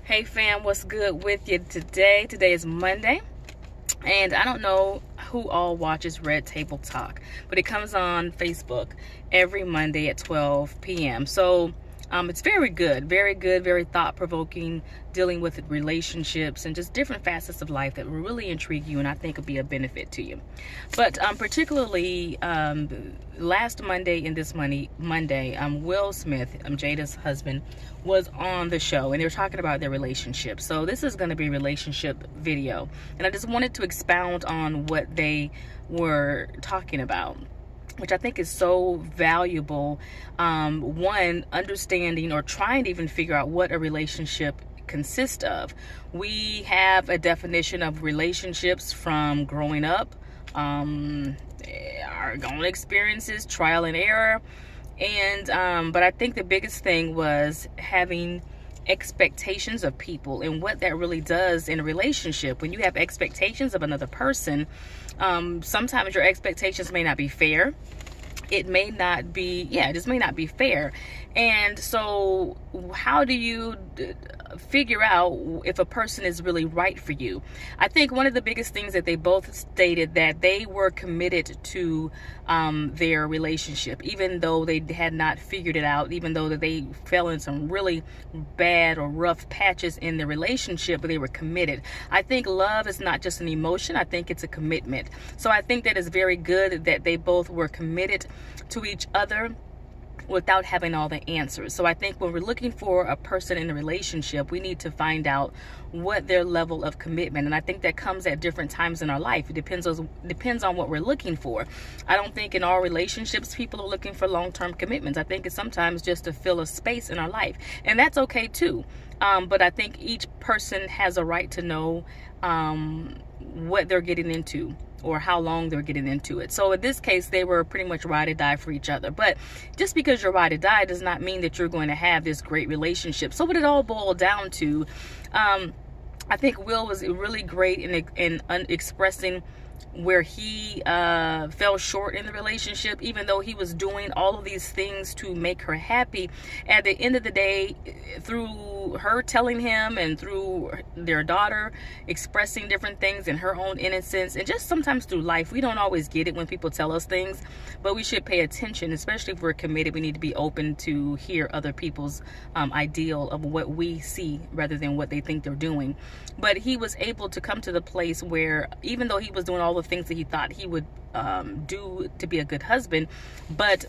Hey fam, what's good with you today? Today is Monday, and I don't know who all watches Red Table Talk, but it comes on Facebook every Monday at 12 p.m. So it's very good, very thought-provoking, dealing with relationships and just different facets of life that will really intrigue you and I think will be a benefit to you. But particularly last Monday and this Monday, Will Smith, Jada's husband, was on the show and they were talking about their relationship. So this is going to be a relationship video, and I just wanted to expound on what they were talking about, which I think is so valuable. One, understanding or trying to even figure out what a relationship consists of. We have a definition of relationships from growing up, our own experiences, trial and error, and but I think the biggest thing was having expectations of people and what that really does in a relationship. When you have expectations of another person, sometimes your expectations may not be fair. It may not be, it just may not be fair. And so how do you figure out if a person is really right for you? I think one of the biggest things that they both stated, that they were committed to their relationship, even though they had not figured it out, even though that they fell in some really bad or rough patches in the relationship, but they were committed. I think love is not just an emotion. I think it's a commitment. So I think that is very good that they both were committed to each other without having all the answers. So I think when we're looking for a person in a relationship, we need to find out what their level of commitment, and I think that comes at different times in our life. It depends on what we're looking for. I don't think in all relationships people are looking for long-term commitments. I think it's sometimes just to fill a space in our life, and that's okay too. But I think each person has a right to know what they're getting into or how long they're getting into it. So in this case, they were pretty much ride or die for each other. But just because you're ride or die does not mean that you're going to have this great relationship. So what it all boiled down to, I think Will was really great in expressing where he fell short in the relationship. Even though he was doing all of these things to make her happy, at the end of the day, through her telling him and through their daughter expressing different things in her own innocence, and just sometimes through life, we don't always get it when people tell us things, but we should pay attention. Especially if we're committed, we need to be open to hear other people's ideal of what we see rather than what they think they're doing. But he was able to come to the place where, even though he was doing all the things that he thought he would do to be a good husband, but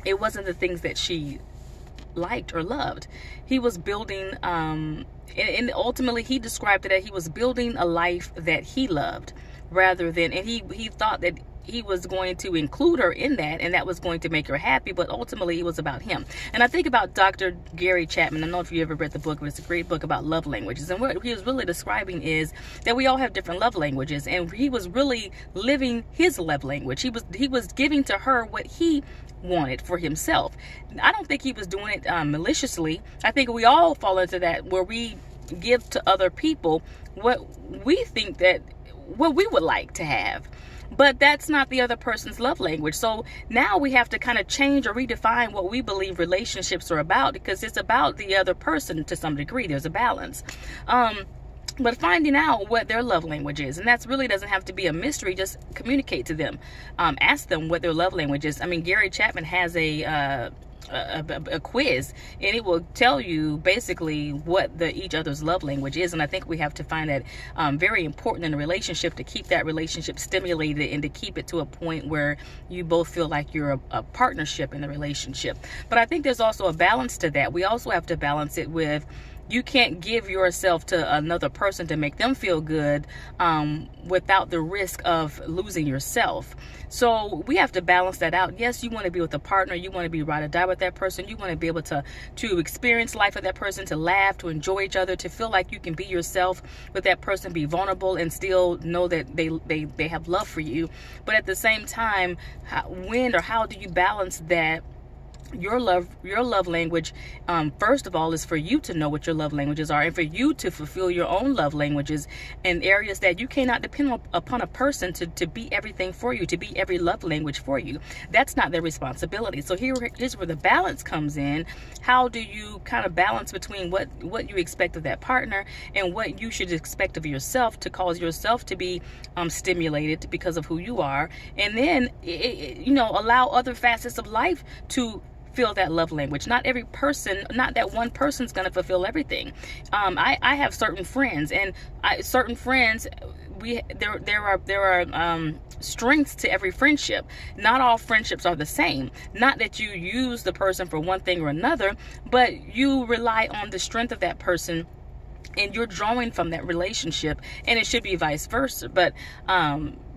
it wasn't the things that she liked or loved. He was building and ultimately he described it as he was building a life that he loved, rather than, and he thought that he was going to include her in that, and that was going to make her happy, but ultimately it was about him. And I think about Dr. Gary Chapman. I don't know if you ever read the book, but it's a great book about love languages. And what he was really describing is that we all have different love languages, and he was really living his love language. He was giving to her what he wanted for himself. I don't think he was doing it maliciously. I think we all fall into that, where we give to other people what we think that what we would like to have, but that's not the other person's love language. So now we have to kind of change or redefine what we believe relationships are about, because it's about the other person to some degree. There's a balance. But finding out what their love language is, and that really doesn't have to be a mystery. Just communicate to them, ask them what their love language is. I mean, Gary Chapman has a quiz, and it will tell you basically what each other's love language is. And I think we have to find that very important in a relationship, to keep that relationship stimulated and to keep it to a point where you both feel like you're a partnership in the relationship. But I think there's also a balance to that. We also have to balance it with, you can't give yourself to another person to make them feel good without the risk of losing yourself. So we have to balance that out. Yes, you want to be with a partner. You want to be ride or die with that person. You want to be able to experience life with that person, to laugh, to enjoy each other, to feel like you can be yourself with that person, be vulnerable, and still know that they have love for you. But at the same time, when or how do you balance that your love language, first of all, is for you to know what your love languages are, and for you to fulfill your own love languages in areas that you cannot depend upon a person to be everything for you, to be every love language for you. That's not their responsibility. So here's where the balance comes in. How do you kind of balance between what you expect of that partner and what you should expect of yourself, to cause yourself to be stimulated because of who you are, and then allow other facets of life to feel that love language. Not every person, not that one person's going to fulfill everything. I have certain friends, and certain friends, there are strengths to every friendship. Not all friendships are the same. Not that you use the person for one thing or another, but you rely on the strength of that person, and you're drawing from that relationship, and it should be vice versa.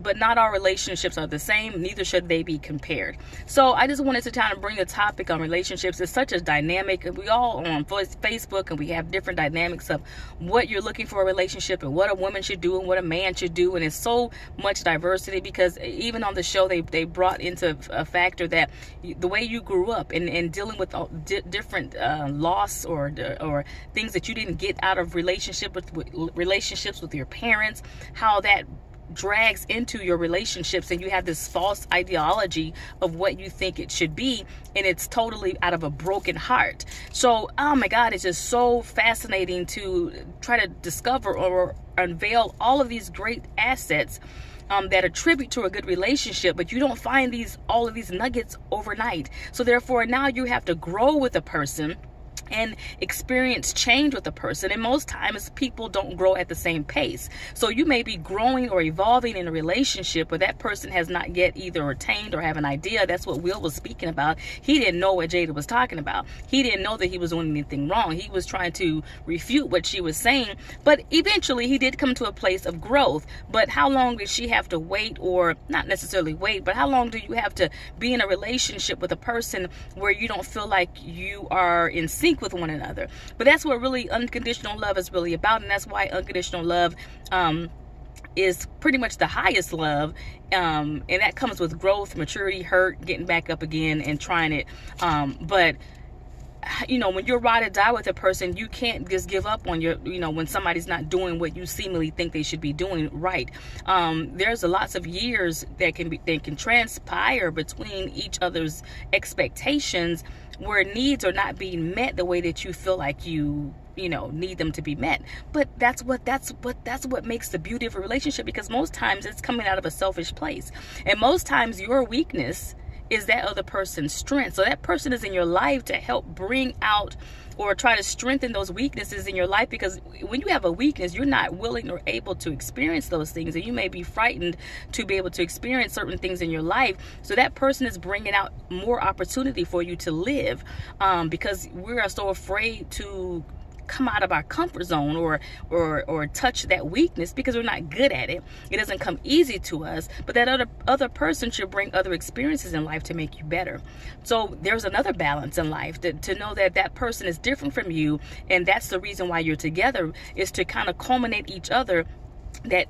But not all relationships are the same, neither should they be compared. So I just wanted to kind of bring a topic on relationships. It's such a dynamic, and we all on Facebook, and we have different dynamics of what you're looking for a relationship, and what a woman should do and what a man should do. And it's so much diversity, because even on the show they brought into a factor that the way you grew up and dealing with different loss or things that you didn't get out of relationships with your parents, how that drags into your relationships, and you have this false ideology of what you think it should be, and it's totally out of a broken heart. So, oh my God, it's just so fascinating to try to discover or unveil all of these great assets that attribute to a good relationship, but you don't find all of these nuggets overnight. So therefore, now you have to grow with a person and experience change with a person, and most times people don't grow at the same pace. So you may be growing or evolving in a relationship, but that person has not yet either attained or have an idea. That's what Will was speaking about. He didn't know what Jada was talking about. He didn't know that he was doing anything wrong. He was trying to refute what she was saying, but eventually he did come to a place of growth. But how long did she have to wait, or not necessarily wait, but how long do you have to be in a relationship with a person where you don't feel like you are in sync with one another? But that's what really unconditional love is really about, and that's why unconditional love is pretty much the highest love, and that comes with growth, maturity, hurt, getting back up again and trying it. But when you're ride or die with a person, you can't just give up on when somebody's not doing what you seemingly think they should be doing right. There's lots of years that can transpire between each other's expectations, where needs are not being met the way that you feel like you need them to be met. But that's what makes the beauty of a relationship, because most times it's coming out of a selfish place, and most times your weakness is that other person's strength. So that person is in your life to help bring out or try to strengthen those weaknesses in your life, because when you have a weakness, you're not willing or able to experience those things, and you may be frightened to be able to experience certain things in your life. So that person is bringing out more opportunity for you to live, because we are so afraid to come out of our comfort zone or touch that weakness, because we're not good at it. It doesn't come easy to us, but that other person should bring other experiences in life to make you better. So there's another balance in life, to know that that person is different from you, and that's the reason why you're together, is to kind of culminate each other, that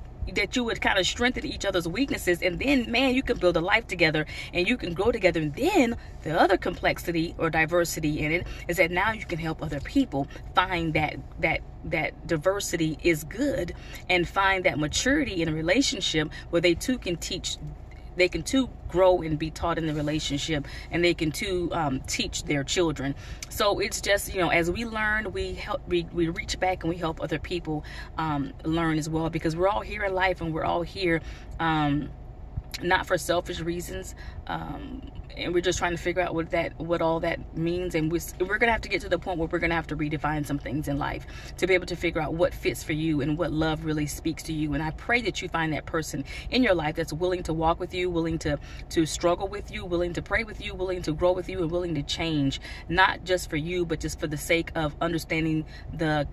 you would kind of strengthen each other's weaknesses, and then, man, you can build a life together and you can grow together. And then the other complexity or diversity in it is that now you can help other people find that diversity is good, and find that maturity in a relationship where they too can grow and be taught in the relationship, and they can too teach their children. So it's just, as we learn, we reach back and we help other people learn as well, because we're all here in life, and we're all here not for selfish reasons, and we're just trying to figure out what all that means. And we're gonna have to get to the point where we're gonna have to redefine some things in life to be able to figure out what fits for you and what love really speaks to you. And I pray that you find that person in your life that's willing to walk with you, willing to struggle with you, willing to pray with you, willing to grow with you, and willing to change, not just for you, but just for the sake of understanding the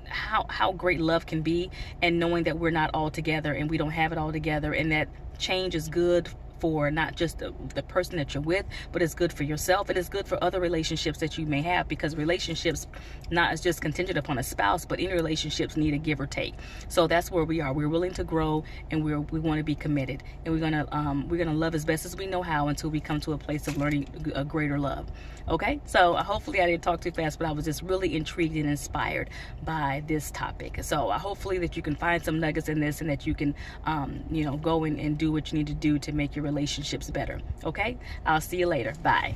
how great love can be, and knowing that we're not all together and we don't have it all together, and that change is good for not just the person that you're with, but it's good for yourself. It is good for other relationships that you may have, because relationships not is just contingent upon a spouse, but any relationships need a give or take. So that's where we are. We're willing to grow, and we want to be committed, and we're gonna love as best as we know how until we come to a place of learning a greater love. Okay, so hopefully I didn't talk too fast, but I was just really intrigued and inspired by this topic. So hopefully that you can find some nuggets in this, and that you can go and do what you need to do to make your relationships better. Okay, I'll see you later. Bye.